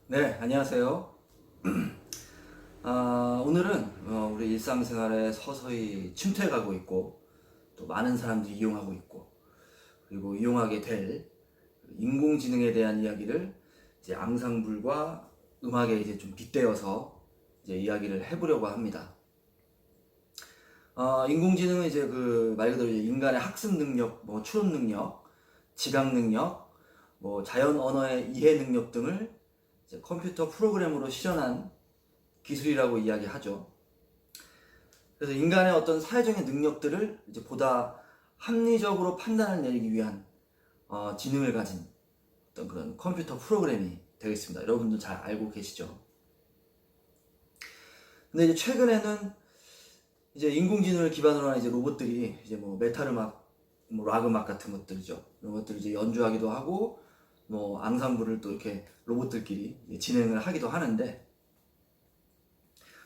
네, 안녕하세요. 오늘은 우리 일상생활에 서서히 침투해가고 있고 또 많은 사람들이 이용하고 있고 그리고 이용하게 될 인공지능에 대한 이야기를 이제 앙상블과 음악에 이제 좀 빗대어서 이제 이야기를 해보려고 합니다. 인공지능은 이제 그 말 그대로 이제 인간의 학습 능력, 뭐 추론 능력, 지각 능력, 뭐 자연 언어의 이해 능력 등을 이제 컴퓨터 프로그램으로 실현한 기술이라고 이야기하죠. 그래서 인간의 어떤 사회적인 능력들을 이제 보다 합리적으로 판단을 내리기 위한 지능을 가진 어떤 그런 컴퓨터 프로그램이 되겠습니다. 여러분도 잘 알고 계시죠? 근데 이제 최근에는 이제 인공지능을 기반으로 한 이제 로봇들이 이제 뭐 메탈 음악, 뭐 락 음악 같은 것들이죠. 이런 것들을 이제 연주하기도 하고 뭐 앙상블을 또 이렇게 로봇들끼리 진행을 하기도 하는데,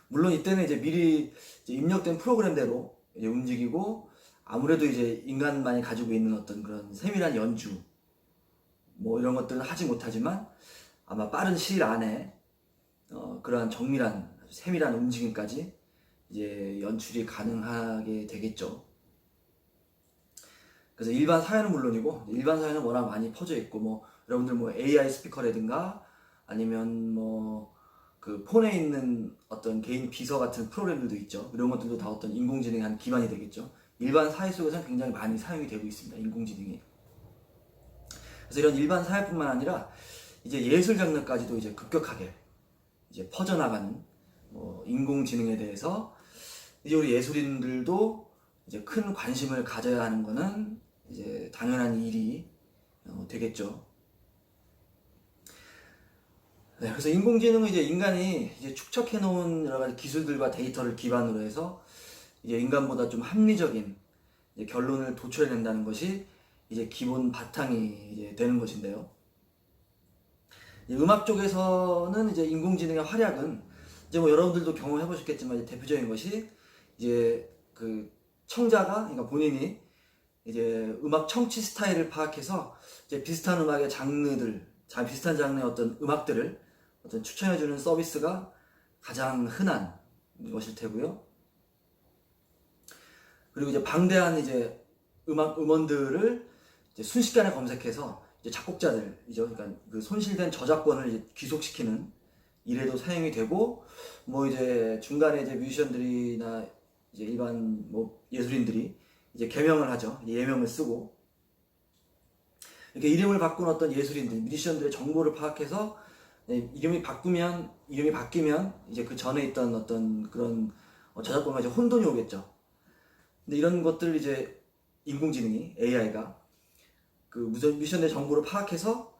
물론 이때는 이제 미리 이제 입력된 프로그램대로 이제 움직이고, 아무래도 이제 인간만이 가지고 있는 어떤 그런 세밀한 연주 뭐 이런 것들은 하지 못하지만 아마 빠른 시일 안에 그러한 정밀한 아주 세밀한 움직임까지 이제 연출이 가능하게 되겠죠. 그래서 일반 사회는 물론이고, 일반 사회는 워낙 많이 퍼져 있고, 뭐 여러분들 뭐 AI 스피커라든가 아니면 뭐 그 폰에 있는 어떤 개인 비서 같은 프로그램들도 있죠. 이런 것들도 다 어떤 인공지능의 한 기반이 되겠죠. 일반 사회 속에서는 굉장히 많이 사용이 되고 있습니다, 인공지능이. 그래서 이런 일반 사회뿐만 아니라 이제 예술 장르까지도 이제 급격하게 이제 퍼져나가는 인공지능에 대해서 이제 우리 예술인들도 이제 큰 관심을 가져야 하는 거는 이제 당연한 일이 되겠죠. 네, 그래서 인공지능은 이제 인간이 이제 축적해 놓은 여러 가지 기술들과 데이터를 기반으로 해서 이제 인간보다 좀 합리적인 이제 결론을 도출해낸다는 것이 이제 기본 바탕이 이제 되는 것인데요. 이제 음악 쪽에서는 이제 인공지능의 활약은 이제 뭐 여러분들도 경험해 보셨겠지만, 이제 대표적인 것이 이제 그 청자가, 그러니까 본인이 이제 음악 청취 스타일을 파악해서 이제 비슷한 음악의 장르들, 잘 비슷한 장르의 어떤 음악들을 어떤 추천해주는 서비스가 가장 흔한 것일 테고요. 그리고 이제 방대한 이제 음원들을 이제 순식간에 검색해서 이제 작곡자들이죠. 그러니까 그 손실된 저작권을 이제 귀속시키는 일에도 사용이 되고, 뭐 이제 중간에 이제 뮤지션들이나 이제 일반 뭐 예술인들이 이제 개명을 하죠. 예명을 쓰고 이렇게 이름을 바꾼 어떤 예술인들, 뮤지션들의 정보를 파악해서 이름이 바뀌면 이제 그 전에 있던 어떤 그런 저작권과 이제 혼돈이 오겠죠. 근데 이런 것들을 이제 인공지능이, AI가 그 뮤지션의 정보를 파악해서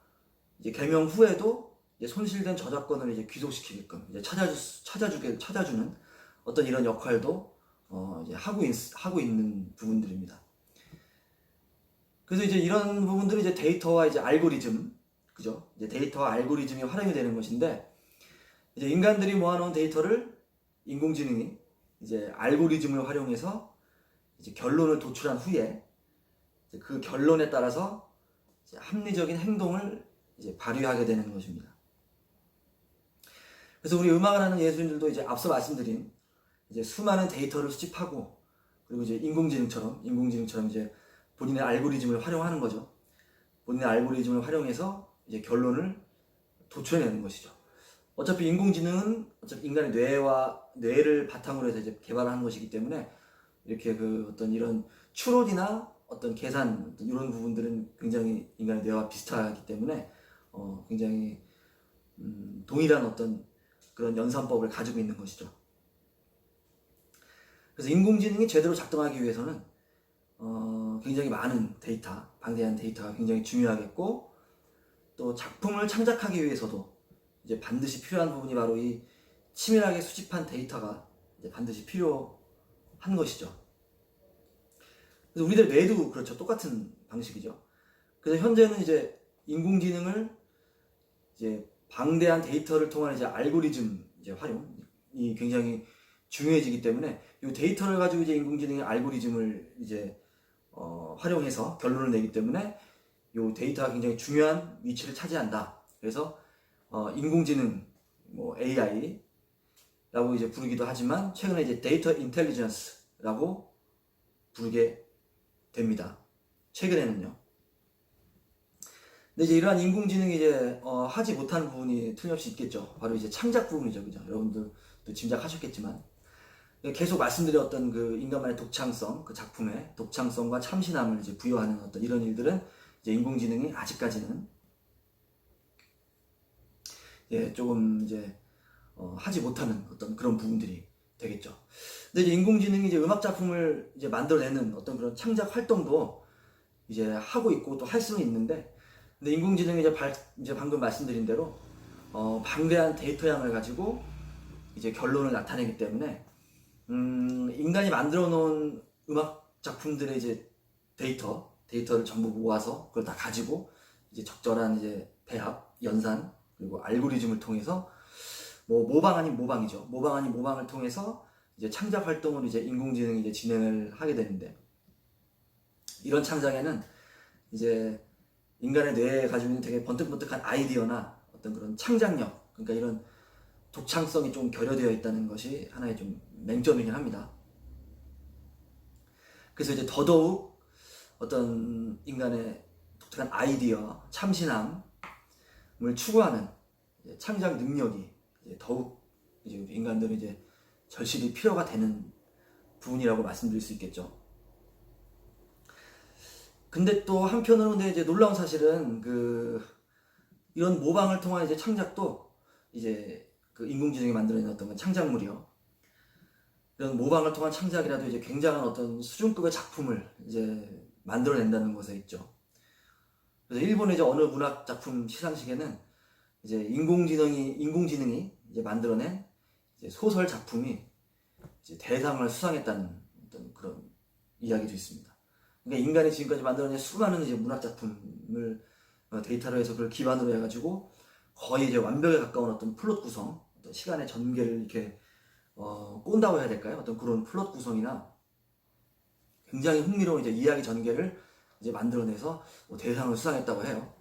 이제 개명 후에도 이제 손실된 저작권을 이제 귀속시키게끔 이제 찾아주는 어떤 이런 역할도 이제 하고 있는 부분들입니다. 그래서 이제 이런 부분들이 이제 데이터와 이제 알고리즘, 그죠? 이제 데이터와 알고리즘이 활용이 되는 것인데, 이제 인간들이 모아놓은 데이터를 인공지능이 이제 알고리즘을 활용해서 이제 결론을 도출한 후에 이제 그 결론에 따라서 이제 합리적인 행동을 이제 발휘하게 되는 것입니다. 그래서 우리 음악을 하는 예술인들도 이제 앞서 말씀드린 이제 수많은 데이터를 수집하고, 그리고 이제 인공지능처럼 이제 본인의 알고리즘을 활용하는 거죠. 본인의 알고리즘을 활용해서 이제 결론을 도출해내는 것이죠. 어차피 인공지능은 어차피 인간의 뇌를 바탕으로 해서 이제 개발하는 것이기 때문에, 이렇게 그 어떤 이런 추론이나 어떤 계산, 어떤 이런 부분들은 굉장히 인간의 뇌와 비슷하기 때문에 굉장히 동일한 어떤 그런 연산법을 가지고 있는 것이죠. 그래서 인공지능이 제대로 작동하기 위해서는 굉장히 많은 데이터, 방대한 데이터가 굉장히 중요하겠고, 또 작품을 창작하기 위해서도 이제 반드시 필요한 부분이 바로 이 치밀하게 수집한 데이터가 이제 반드시 필요한 것이죠. 그래서 우리들 뇌도 그렇죠. 똑같은 방식이죠. 그래서 현재는 이제 인공지능을 이제 방대한 데이터를 통한 이제 알고리즘 이제 활용이 굉장히 중요해지기 때문에, 이 데이터를 가지고 이제 인공지능의 알고리즘을 이제 활용해서 결론을 내기 때문에 이 데이터가 굉장히 중요한 위치를 차지한다. 그래서 인공지능, 뭐 AI라고 이제 부르기도 하지만 최근에 이제 데이터 인텔리전스라고 부르게 됩니다. 최근에는요. 근데 이제 이러한 인공지능이 이제 하지 못하는 부분이 틀림없이 있겠죠. 바로 이제 창작 부분이죠, 그죠? 여러분들도 짐작하셨겠지만 계속 말씀드렸던 그 인간만의 독창성, 그 작품의 독창성과 참신함을 이제 부여하는 어떤 이런 일들은 이제 인공지능이 아직까지는 조금 이제 하지 못하는 어떤 그런 부분들이 되겠죠. 근데 이제 인공지능이 이제 음악 작품을 이제 만들어내는 어떤 그런 창작 활동도 이제 하고 있고 또 할 수는 있는데, 근데 인공지능이 이제 방금 말씀드린 대로 방대한 데이터 양을 가지고 이제 결론을 나타내기 때문에 인간이 만들어 놓은 음악 작품들의 이제 데이터를 전부 모아서 그걸 다 가지고 이제 적절한 이제 배합, 연산, 그리고 알고리즘을 통해서 뭐 모방 아닌 모방이죠. 모방 아닌 모방을 통해서 이제 창작 활동을 이제 인공지능이 이제 진행을 하게 되는데, 이런 창작에는 이제 인간의 뇌에 가지고 있는 되게 번뜩번뜩한 아이디어나 어떤 그런 창작력, 그러니까 이런 독창성이 좀 결여되어 있다는 것이 하나의 좀 맹점이긴 합니다. 그래서 이제 더더욱 어떤 인간의 독특한 아이디어, 참신함을 추구하는 창작 능력이 더욱 이제 인간들은 이제 절실히 필요가 되는 부분이라고 말씀드릴 수 있겠죠. 근데 또 한편으로는 이제 놀라운 사실은 이런 모방을 통한 이제 창작도 이제 그 인공지능이 만들어낸 어떤 창작물이요. 이런 모방을 통한 창작이라도 이제 굉장한 어떤 수준급의 작품을 이제 만들어낸다는 것에 있죠. 그래서 일본의 이제 어느 문학 작품 시상식에는 이제 인공지능이 이제 만들어낸 이제 소설 작품이 이제 대상을 수상했다는 어떤 그런 이야기도 있습니다. 그러니까 인간이 지금까지 만들어낸 수많은 이제 문학 작품을 데이터로 해서 그걸 기반으로 해가지고 거의 이제 완벽에 가까운 어떤 플롯 구성, 어떤 시간의 전개를 이렇게 꼰다고 해야 될까요? 어떤 그런 플롯 구성이나 굉장히 흥미로운 이제 이야기 전개를 이제 만들어내서 대상을 수상했다고 해요.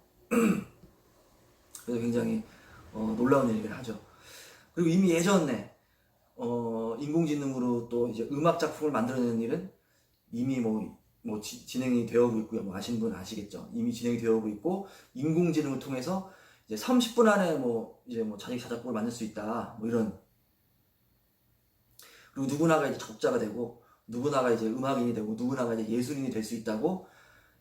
그래서 굉장히 놀라운 얘기를 하죠. 그리고 이미 예전에 인공지능으로 또 이제 음악 작품을 만들어내는 일은 이미 진행이 되어 오고 있고요. 뭐 아시는 분은 아시겠죠. 이미 진행이 되어 오고 있고, 인공지능을 통해서 이제 30분 안에 자기 자작곡을 만들 수 있다. 뭐 이런. 그리고 누구나가 이제 작곡자가 되고, 누구나가 이제 음악인이 되고, 누구나가 이제 예술인이 될 수 있다고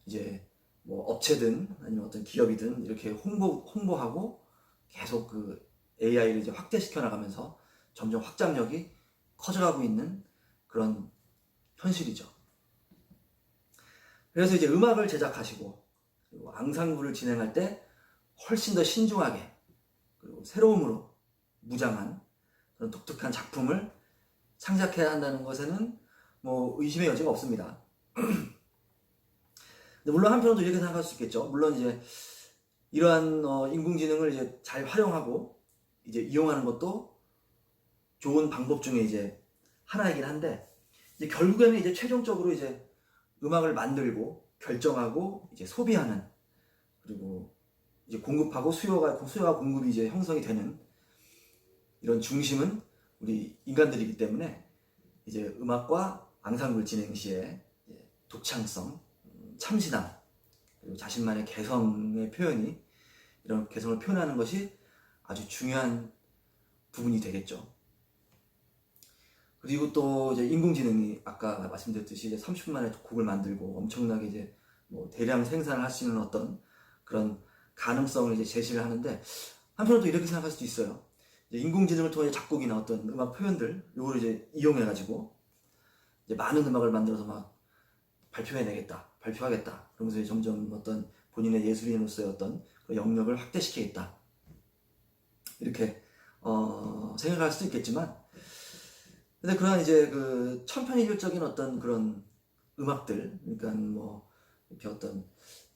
이제 뭐 업체든 아니면 어떤 기업이든 이렇게 홍보하고 계속 그 AI를 이제 확대시켜 나가면서 점점 확장력이 커져가고 있는 그런 현실이죠. 그래서 이제 음악을 제작하시고 그리고 앙상블을 진행할 때 훨씬 더 신중하게 그리고 새로움으로 무장한 그런 독특한 작품을 창작해야 한다는 것에는 뭐 의심의 여지가 없습니다. 근데 물론 한편으로도 이렇게 생각할 수 있겠죠. 물론 이제 이러한 인공지능을 이제 잘 활용하고 이제 이용하는 것도 좋은 방법 중에 이제 하나이긴 한데, 이제 결국에는 이제 최종적으로 이제 음악을 만들고 결정하고 이제 소비하는, 그리고 이제 공급하고 수요와 공급이 이제 형성이 되는 이런 중심은 우리 인간들이기 때문에 이제 음악과 앙상블 진행 시에 독창성, 참신함, 그리고 자신만의 개성의 표현이, 이런 개성을 표현하는 것이 아주 중요한 부분이 되겠죠. 그리고 또 이제 인공지능이 아까 말씀드렸듯이 이제 30분 만에 곡을 만들고 엄청나게 이제 뭐 대량 생산을 할 수 있는 어떤 그런 가능성을 이제 제시를 하는데, 한편으로도 이렇게 생각할 수도 있어요. 이제 인공지능을 통해 작곡이나 어떤 음악 표현들 요거를 이제 이용해가지고 이제 많은 음악을 만들어서 막 발표하겠다. 그러면서 이제 점점 어떤 본인의 예술인으로서의 어떤 그 영역을 확대시키겠다. 이렇게 생각할 수도 있겠지만, 근데 그러한 이제 그 천편일률적인 어떤 그런 음악들, 그러니까 뭐 이렇게 어떤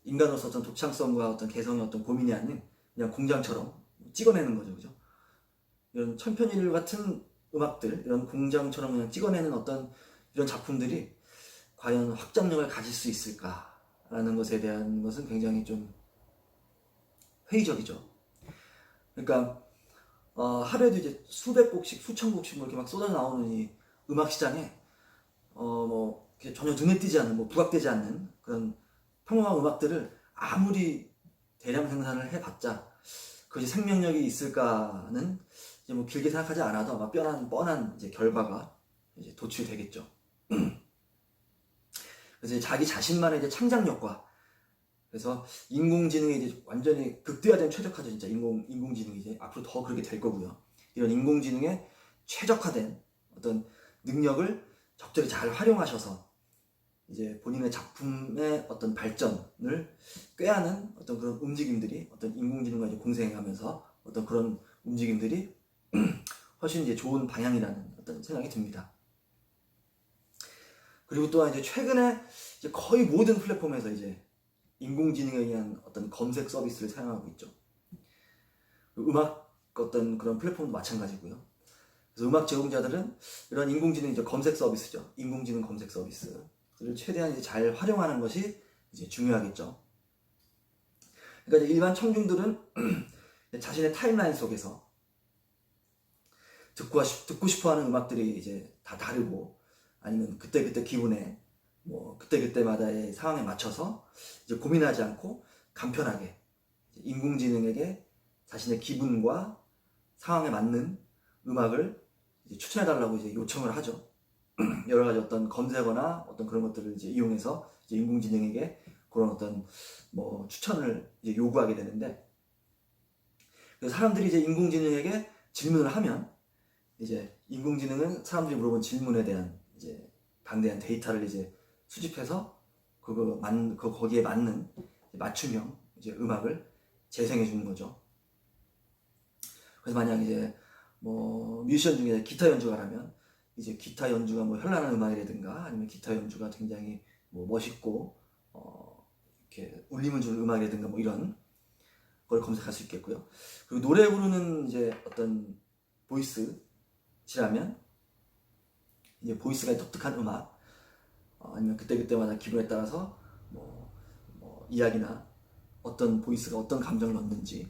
인간으로서 어떤 독창성과 어떤 개성의 어떤 고민이 아닌 그냥 공장처럼 찍어내는 거죠, 그죠? 이런 천편일률 같은 음악들, 이런 공장처럼 그냥 찍어내는 어떤 이런 작품들이 과연 확장력을 가질 수 있을까라는 것에 대한 것은 굉장히 좀 회의적이죠. 그러니까 하루에도 이제 수백 곡씩, 수천 곡씩 뭐 이렇게 막 쏟아 나오는 이 음악 시장에 뭐 전혀 눈에 띄지 않는, 뭐 부각되지 않는 그런 평범한 음악들을 아무리 대량 생산을 해봤자 그것이 생명력이 있을까는 이제 뭐 길게 생각하지 않아도 아마 뻔한 이제 결과가 이제 도출되겠죠. 그래서 이제 자기 자신만의 이제 창작력과, 그래서 인공지능이 이제 완전히 극대화된 최적화죠. 진짜 인공지능이 이제 앞으로 더 그렇게 될 거고요. 이런 인공지능의 최적화된 어떤 능력을 적절히 잘 활용하셔서 이제 본인의 작품의 어떤 발전을 꾀하는 어떤 그런 움직임들이, 어떤 인공지능과 이제 공생하면서 어떤 그런 움직임들이 훨씬 이제 좋은 방향이라는 어떤 생각이 듭니다. 그리고 또한 이제 최근에 이제 거의 모든 플랫폼에서 이제 인공지능에 의한 어떤 검색 서비스를 사용하고 있죠. 음악 어떤 그런 플랫폼도 마찬가지고요. 그래서 음악 제공자들은 이런 인공지능 이제 검색 서비스죠. 인공지능 검색 서비스를 최대한 이제 잘 활용하는 것이 이제 중요하겠죠. 그러니까 이제 일반 청중들은 자신의 타임라인 속에서 듣고 싶어하는 음악들이 이제 다 다르고, 아니면 그때그때 기분에 뭐 그때그때마다의 상황에 맞춰서 이제 고민하지 않고 간편하게 인공지능에게 자신의 기분과 상황에 맞는 음악을 이제 추천해달라고 이제 요청을 하죠. 여러 가지 어떤 검색어나 어떤 그런 것들을 이제 이용해서 이제 인공지능에게 그런 어떤 뭐 추천을 이제 요구하게 되는데, 그래서 사람들이 이제 인공지능에게 질문을 하면 이제 인공지능은 사람들이 물어본 질문에 대한 이제 방대한 데이터를 이제 수집해서 거기에 맞는 맞춤형 이제 음악을 재생해 주는 거죠. 그래서 만약 이제 뭐 뮤지션 중에 기타 연주가라면 이제 기타 연주가 뭐 현란한 음악이라든가, 아니면 기타 연주가 굉장히 뭐 멋있고 이렇게 울림을 주는 음악이라든가 뭐 이런 걸 검색할 수 있겠고요. 그리고 노래 부르는 이제 어떤 보이스라면 이제 보이스가 독특한 음악, 아니면 그때그때마다 기분에 따라서 뭐 이야기나 어떤 보이스가 어떤 감정을 넣는지,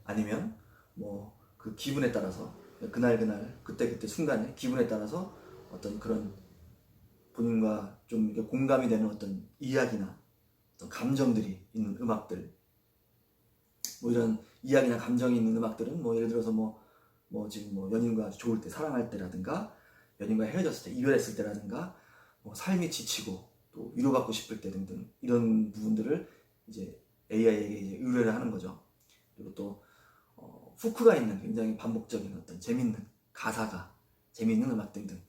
아니면 뭐 그 기분에 따라서 그날 그때 순간에 기분에 따라서 어떤 그런 본인과 좀 공감이 되는 어떤 이야기나 어떤 감정들이 있는 음악들, 뭐 이런 이야기나 감정이 있는 음악들은 뭐 예를 들어서 뭐 지금 뭐 연인과 좋을 때, 사랑할 때라든가, 연인과 헤어졌을 때, 이별했을 때라든가, 뭐 삶이 지치고 또 위로받고 싶을 때 등등, 이런 부분들을 이제 AI에게 이제 의뢰를 하는 거죠. 그리고 또 후크가 있는 굉장히 반복적인 어떤 재밌는 가사가 재밌는 음악 등등,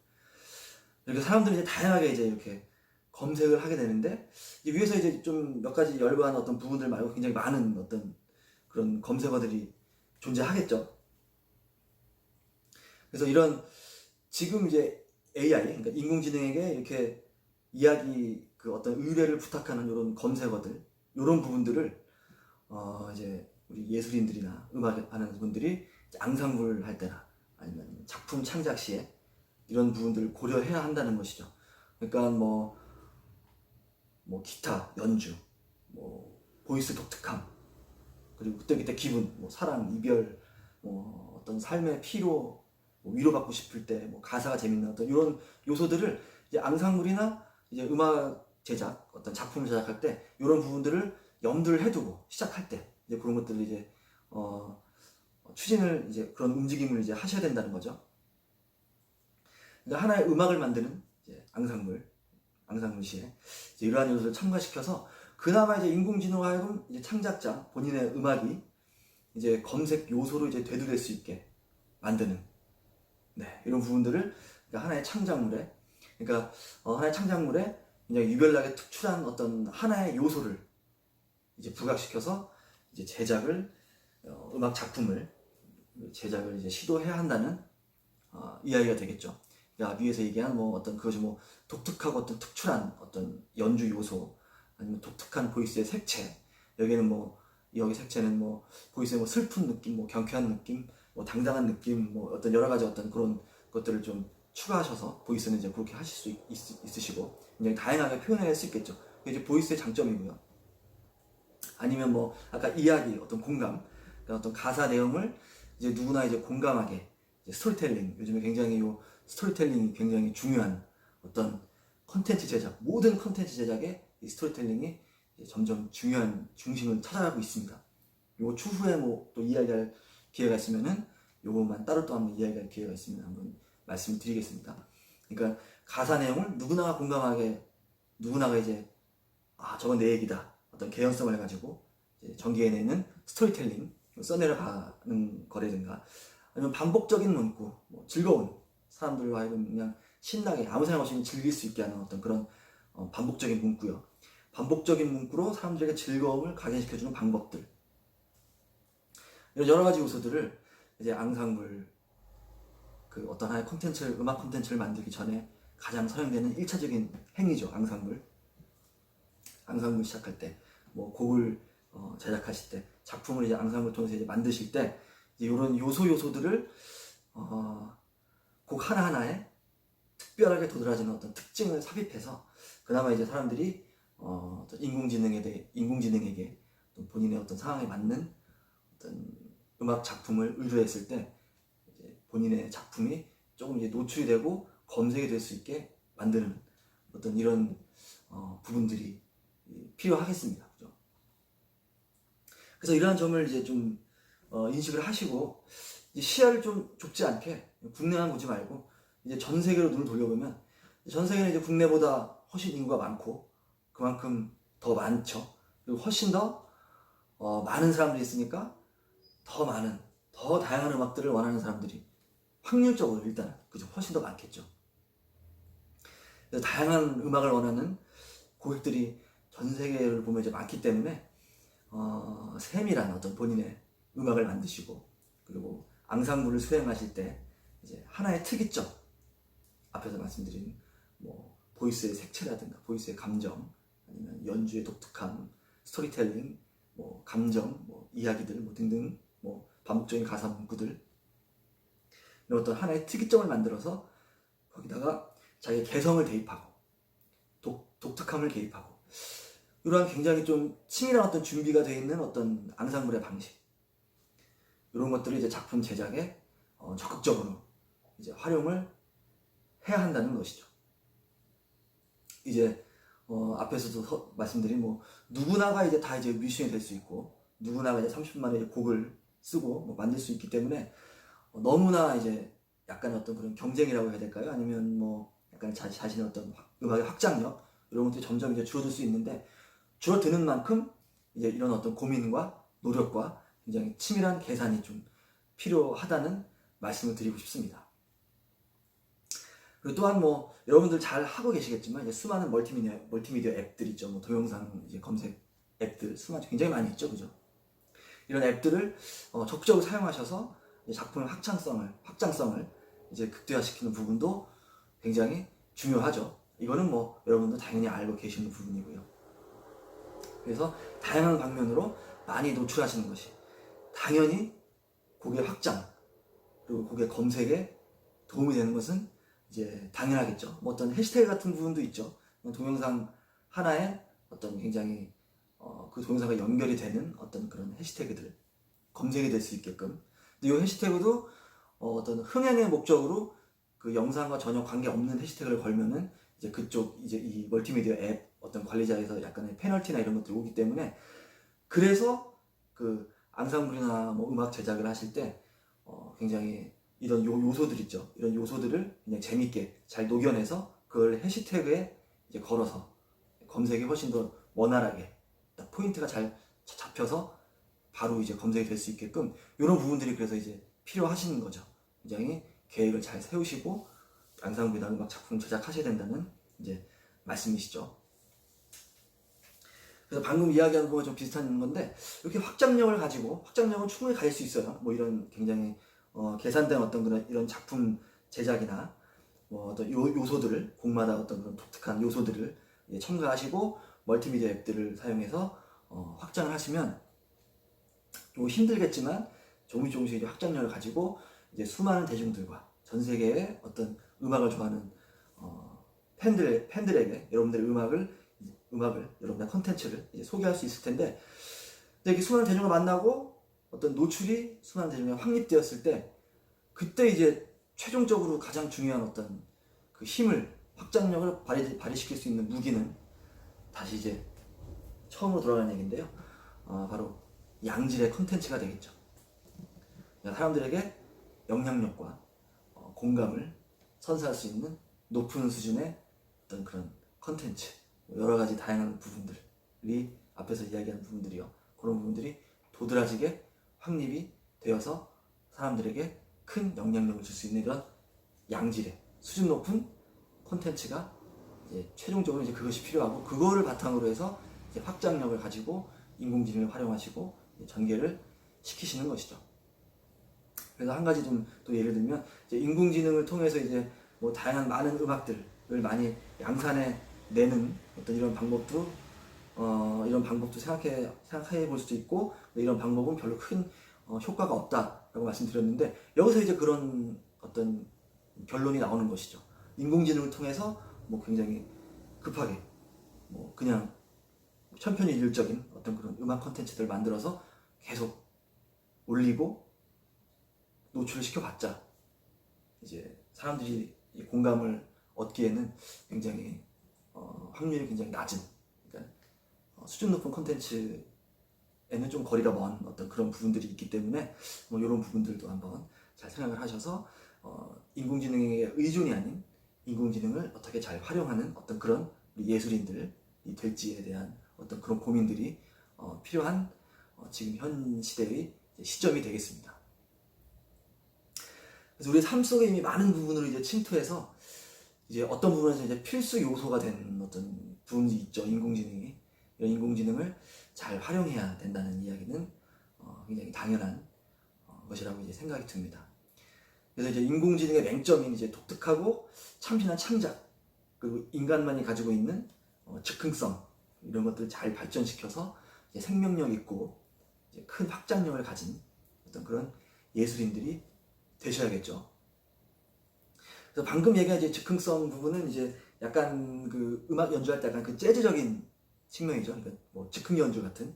이렇게 사람들이 이제 다양하게 이제 이렇게 검색을 하게 되는데, 이 위에서 이제 좀 몇 가지 열거한 어떤 부분들 말고 굉장히 많은 어떤 그런 검색어들이 존재하겠죠. 그래서 이런 지금 이제 AI, 그러니까 인공지능에게 이렇게 그 어떤 의뢰를 부탁하는 이런 검색어들, 이런 부분들을 이제 우리 예술인들이나 음악하는 분들이 앙상블 할 때나 아니면 작품 창작 시에 이런 부분들을 고려해야 한다는 것이죠. 그러니까 뭐 기타 연주, 뭐 보이스 독특함, 그리고 그때 기분, 뭐 사랑, 이별, 뭐 어떤 삶의 피로, 뭐 위로받고 싶을 때, 뭐 가사가 재밌는 어떤 이런 요소들을 이제 앙상블이나 이제 음악 제작, 어떤 작품 제작할 때 이런 부분들을 염두를 해두고 시작할 때 이제 그런 것들을 이제 추진을, 이제 그런 움직임을 이제 하셔야 된다는 거죠. 그러니까 하나의 음악을 만드는 이제 앙상블 시에 이제 이러한 요소를 첨가시켜서 그나마 이제 인공지능으로 하여금 이제 창작자 본인의 음악이 이제 검색 요소로 이제 되돌릴 수 있게 만드는, 이런 부분들을, 그러니까 하나의 창작물에 그냥 유별나게 특출한 어떤 하나의 요소를 이제 부각시켜서 이제 음악 작품을 제작을 이제 시도해야 한다는 이야기가 되겠죠. 그러니까 위에서 얘기한 뭐 어떤 그것이 뭐 독특하고 어떤 특출한 어떤 연주 요소, 아니면 독특한 보이스의 색채, 여기는 뭐 여기 색채는 뭐 보이스의 뭐 슬픈 느낌, 뭐 경쾌한 느낌, 뭐 당당한 느낌, 뭐 어떤 여러 가지 어떤 그런 것들을 좀 추가하셔서 보이스는 이제 그렇게 하실 수 있으시고 굉장히 다양하게 표현할 수 있겠죠. 그게 이제 보이스의 장점이고요. 아니면 뭐 아까 이야기, 어떤 공감, 그러니까 어떤 가사 내용을 이제 누구나 이제 공감하게 이제 스토리텔링, 요즘에 굉장히 요 스토리텔링이 굉장히 중요한 어떤 컨텐츠 제작, 모든 컨텐츠 제작에 이 스토리텔링이 점점 중요한 중심을 찾아가고 있습니다. 요 추후에 뭐 또 이야기할 기회가 있으면은 요것만 따로 또 한번 이야기할 기회가 있으면 한번 말씀을 드리겠습니다. 그러니까 가사 내용을 누구나가 공감하게, 누구나가 이제 저건 내 얘기다, 어떤 개연성을 가지고 이제 전개해내는 스토리텔링 써내려가는 거라든가, 아니면 반복적인 문구, 뭐 즐거운, 사람들과 하여금 그냥 신나게 아무 생각 없이 즐길 수 있게 하는 어떤 그런 반복적인 문구요. 반복적인 문구로 사람들에게 즐거움을 각인시켜주는 방법들, 이런 여러 가지 요소들을 이제 앙상블, 그 어떤 하나의 콘텐츠를, 음악 콘텐츠를 만들기 전에 가장 선행되는 1차적인 행위죠. 앙상블 시작할 때, 뭐 곡을 제작하실 때, 작품을 이제 앙상블 통해서 이제 만드실 때, 이제 이런 요소들을 곡 하나하나에 특별하게 도드라지는 어떤 특징을 삽입해서 그나마 이제 사람들이 어떤 인공지능에게 본인의 어떤 상황에 맞는 어떤 음악 작품을 의뢰했을 때 이제 본인의 작품이 조금 이제 노출이 되고 검색이 될 수 있게 만드는 어떤 이런 부분들이 필요하겠습니다. 그죠? 그래서 이러한 점을 이제 좀 인식을 하시고, 이제 시야를 좀 좁지 않게 국내만 보지 말고 이제 전 세계로 눈을 돌려보면, 전 세계는 이제 국내보다 훨씬 인구가 많고 그만큼 더 많죠. 그리고 훨씬 더 많은 사람들이 있으니까 더 다양한 음악들을 원하는 사람들이 확률적으로 일단 그죠, 훨씬 더 많겠죠. 그래서 다양한 음악을 원하는 고객들이 전 세계를 보면 이제 많기 때문에 세밀한 어떤 본인의 음악을 만드시고, 그리고 앙상블을 수행하실 때 이제 하나의 특이점, 앞에서 말씀드린 뭐 보이스의 색채라든가 보이스의 감정, 아니면 연주의 독특함, 스토리텔링, 뭐 감정, 뭐 이야기들, 뭐 등등, 뭐 반복적인 가사 문구들, 이런 어떤 하나의 특이점을 만들어서 거기다가 자기의 개성을 대입하고 독특함을 개입하고, 이러한 굉장히 좀 치밀한 어떤 준비가 되어 있는 어떤 앙상블의 방식, 이런 것들을 이제 작품 제작에 적극적으로 이제 활용을 해야 한다는 것이죠. 이제 앞에서도 말씀드린 뭐 누구나가 이제 다 이제 뮤지션이 될 수 있고, 누구나가 이제 30분 만에 곡을 쓰고 뭐 만들 수 있기 때문에 너무나 이제 약간 어떤 그런 경쟁이라고 해야 될까요? 아니면 뭐 약간 자신의 어떤 음악의 확장력, 이런 것들이 점점 이제 줄어들 수 있는데, 줄어드는 만큼 이제 이런 어떤 고민과 노력과 굉장히 치밀한 계산이 좀 필요하다는 말씀을 드리고 싶습니다. 그리고 또한 뭐 여러분들 잘 하고 계시겠지만, 이제 수많은 멀티미디어 앱들 있죠. 뭐 동영상 이제 검색 앱들 굉장히 많이 있죠, 그죠? 이런 앱들을 적극적으로 사용하셔서 작품의 확장성을 이제 극대화시키는 부분도 굉장히 중요하죠. 이거는 뭐 여러분도 당연히 알고 계시는 부분이고요. 그래서 다양한 방면으로 많이 노출하시는 것이 당연히 곡의 확장, 그리고 곡의 검색에 도움이 되는 것은 이제 당연하겠죠. 뭐 어떤 해시태그 같은 부분도 있죠. 동영상 하나에 어떤 굉장히 그 동영상과 연결이 되는 어떤 그런 해시태그들, 검색이 될 수 있게끔. 근데 이 해시태그도 어떤 흥행의 목적으로 그 영상과 전혀 관계없는 해시태그를 걸면은 이제 그쪽 이제 이 멀티미디어 앱 어떤 관리자에서 약간의 페널티나 이런 것들이 오기 때문에, 그래서 그 앙상블이나 뭐 음악 제작을 하실 때 굉장히 이런 요소들 있죠. 이런 요소들을 그냥 재밌게 잘 녹여내서 그걸 해시태그에 이제 걸어서 검색이 훨씬 더 원활하게 딱 포인트가 잘 잡혀서 바로 이제 검색이 될 수 있게끔, 이런 부분들이 그래서 이제 필요하시는 거죠. 굉장히 계획을 잘 세우시고 앙상블이나 음악 작품 제작하셔야 된다는 이제 말씀이시죠. 그래서 방금 이야기한 거와 좀 비슷한 건데, 이렇게 확장력을 충분히 가질 수 있어요. 뭐 이런 굉장히 계산된 어떤 그런 이런 작품 제작이나 뭐 어떤 요소들을, 곡마다 어떤 그런 독특한 요소들을 첨가하시고 멀티미디어 앱들을 사용해서 확장을 하시면 좀 힘들겠지만 조금씩 이제 확장력을 가지고 이제 수많은 대중들과 전 세계의 어떤 음악을 좋아하는 팬들에게 여러분들의 음악을 여러분의 컨텐츠를 이제 소개할 수 있을 텐데, 이렇게 수많은 대중을 만나고 어떤 노출이 순환 대중에 확립되었을 때 그때 이제 최종적으로 가장 중요한 어떤 그 힘을 확장력을 발휘시킬 수 있는 무기는 다시 이제 처음으로 돌아가는 얘기인데요. 바로 양질의 컨텐츠가 되겠죠. 사람들에게 영향력과 공감을 선사할 수 있는 높은 수준의 어떤 그런 컨텐츠, 여러 가지 다양한 부분들이 앞에서 이야기한 부분들이요. 그런 부분들이 도드라지게 확립이 되어서 사람들에게 큰 영향력을 줄 수 있는 이런 양질의 수준 높은 콘텐츠가 이제 최종적으로 이제 그것이 필요하고, 그거를 바탕으로 해서 이제 확장력을 가지고 인공지능을 활용하시고 전개를 시키시는 것이죠. 그래서 한 가지 좀 또 예를 들면, 이제 인공지능을 통해서 이제 뭐 다양한 많은 음악들을 많이 양산해 내는 어떤 이런 방법도 생각해 볼 수도 있고, 이런 방법은 별로 큰 효과가 없다라고 말씀드렸는데, 여기서 이제 그런 어떤 결론이 나오는 것이죠. 인공지능을 통해서 뭐 굉장히 급하게 뭐 그냥 천편일률적인 어떤 그런 음악 콘텐츠들을 만들어서 계속 올리고 노출을 시켜봤자 이제 사람들이 공감을 얻기에는 굉장히 확률이 굉장히 낮은, 그러니까 수준 높은 콘텐츠에는 좀 거리가 먼 어떤 그런 부분들이 있기 때문에 뭐 이런 부분들도 한번 잘 생각을 하셔서 인공지능의 의존이 아닌 인공지능을 어떻게 잘 활용하는 어떤 그런 예술인들이 될지에 대한 어떤 그런 고민들이 필요한 지금 현 시대의 시점이 되겠습니다. 그래서 우리 삶 속에 이미 많은 부분으로 이제 침투해서 이제 어떤 부분에서 이제 필수 요소가 된 어떤 부분이 있죠. 인공지능이. 이런 인공지능을 잘 활용해야 된다는 이야기는 굉장히 당연한 것이라고 이제 생각이 듭니다. 그래서 이제 인공지능의 맹점인 이제 독특하고 참신한 창작, 그리고 인간만이 가지고 있는 즉흥성, 이런 것들을 잘 발전시켜서 이제 생명력 있고 이제 큰 확장력을 가진 어떤 그런 예술인들이 되셔야겠죠. 그래서 방금 얘기한 이제 즉흥성 부분은 이제 약간 그 음악 연주할 때 약간 그 재즈적인 측면이죠. 그러니까 뭐 즉흥 연주 같은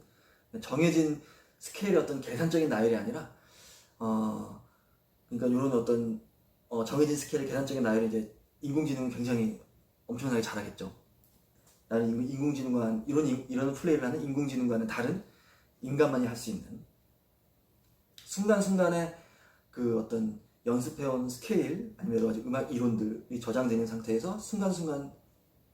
정해진 스케일의 어떤 계산적인 나열이 아니라 그러니까 이런 어떤 정해진 스케일의 계산적인 나열이 이제 인공지능은 굉장히 엄청나게 잘하겠죠. 나는 인공지능과 이런 플레이를 하는 인공지능과는 다른 인간만이 할 수 있는 순간순간에 그 어떤 연습해온 스케일 아니면 여러 가지 음악 이론들이 저장되는 상태에서 순간순간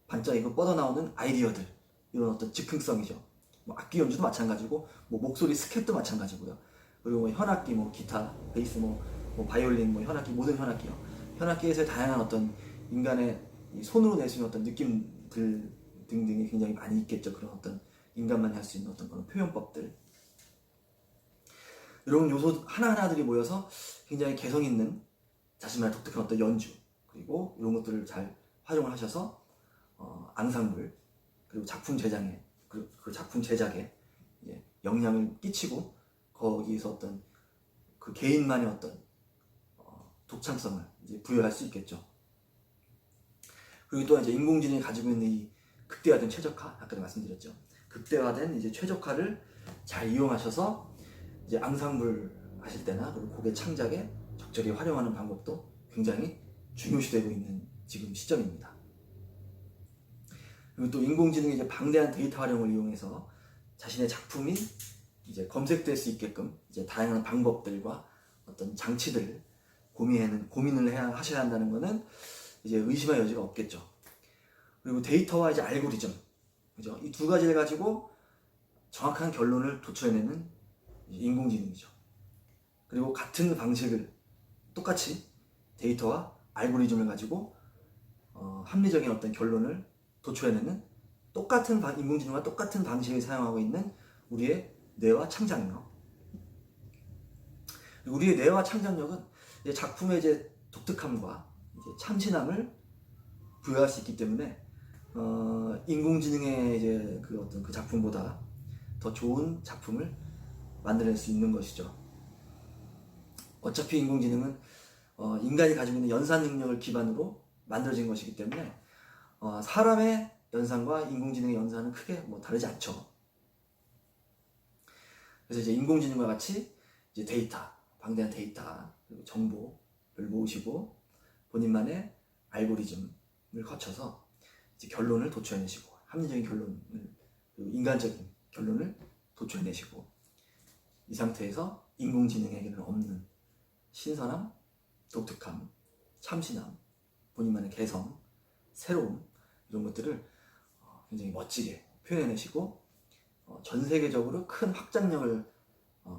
반짝이고 뻗어나오는 아이디어들, 이런 어떤 즉흥성이죠. 뭐 악기 연주도 마찬가지고 뭐 목소리 스캣도 마찬가지고요. 그리고 뭐 현악기, 뭐 기타, 베이스, 뭐 바이올린, 뭐 현악기, 모든 현악기요. 현악기에서의 다양한 어떤 인간의 손으로 낼 수 있는 어떤 느낌들 등등이 굉장히 많이 있겠죠. 그런 어떤 인간만이 할 수 있는 어떤 그런 표현법들, 이런 요소 하나하나들이 모여서 굉장히 개성 있는 자신만의 독특한 어떤 연주, 그리고 이런 것들을 잘 활용을 하셔서 앙상블, 그리고 작품 제작에 그 작품 제작에 영향을 끼치고 거기서 어떤 그 개인만의 어떤 독창성을 이제 부여할 수 있겠죠. 그리고 또 이제 인공지능이 가지고 있는 이 극대화된 최적화, 아까도 말씀드렸죠. 극대화된 이제 최적화를 잘 이용하셔서 이제 앙상블 하실 때나 그리고 곡의 창작에 적절히 활용하는 방법도 굉장히 중요시되고 있는 지금 시점입니다. 그리고 또 인공지능의 이제 방대한 데이터 활용을 이용해서 자신의 작품이 이제 검색될 수 있게끔 이제 다양한 방법들과 어떤 장치들을 고민을 하셔야 한다는 것은 이제 의심할 여지가 없겠죠. 그리고 데이터와 이제 알고리즘, 그죠? 이 두 가지를 가지고 정확한 결론을 도출해내는 인공지능이죠. 그리고 같은 방식을 똑같이 데이터와 알고리즘을 가지고 합리적인 어떤 결론을 도출해내는 인공지능과 똑같은 방식을 사용하고 있는 우리의 뇌와 창작력. 우리의 뇌와 창작력은 이제 작품의 이제 독특함과 이제 참신함을 부여할 수 있기 때문에 인공지능의 이제 그 어떤 그 작품보다 더 좋은 작품을 만들어낼 수 있는 것이죠. 어차피 인공지능은 인간이 가지고 있는 연산 능력을 기반으로 만들어진 것이기 때문에 사람의 연산과 인공지능의 연산은 크게 뭐 다르지 않죠. 그래서 이제 인공지능과 같이 이제 데이터, 방대한 데이터, 그리고 정보를 모으시고 본인만의 알고리즘을 거쳐서 이제 결론을 도출해내시고 합리적인 결론을, 그리고 인간적인 결론을 도출해내시고 이 상태에서 인공지능에게는 없는 신선함, 독특함, 참신함, 본인만의 개성, 새로움 이런 것들을 굉장히 멋지게 표현해내시고 전 세계적으로 큰 확장력을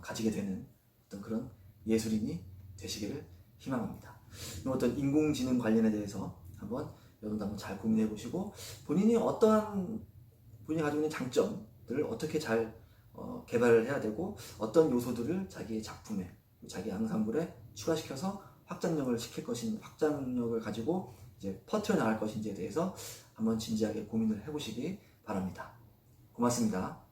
가지게 되는 어떤 그런 예술인이 되시기를 희망합니다. 어떤 인공지능 관련에 대해서 여러분도 한번 잘 고민해 보시고 본인이 가지고 있는 장점들을 어떻게 잘 개발을 해야 되고 어떤 요소들을 자기의 작품에, 자기 앙상블에 추가시켜서 확장력을 가지고 이제 퍼뜨려 나갈 것인지에 대해서 한번 진지하게 고민을 해보시기 바랍니다. 고맙습니다.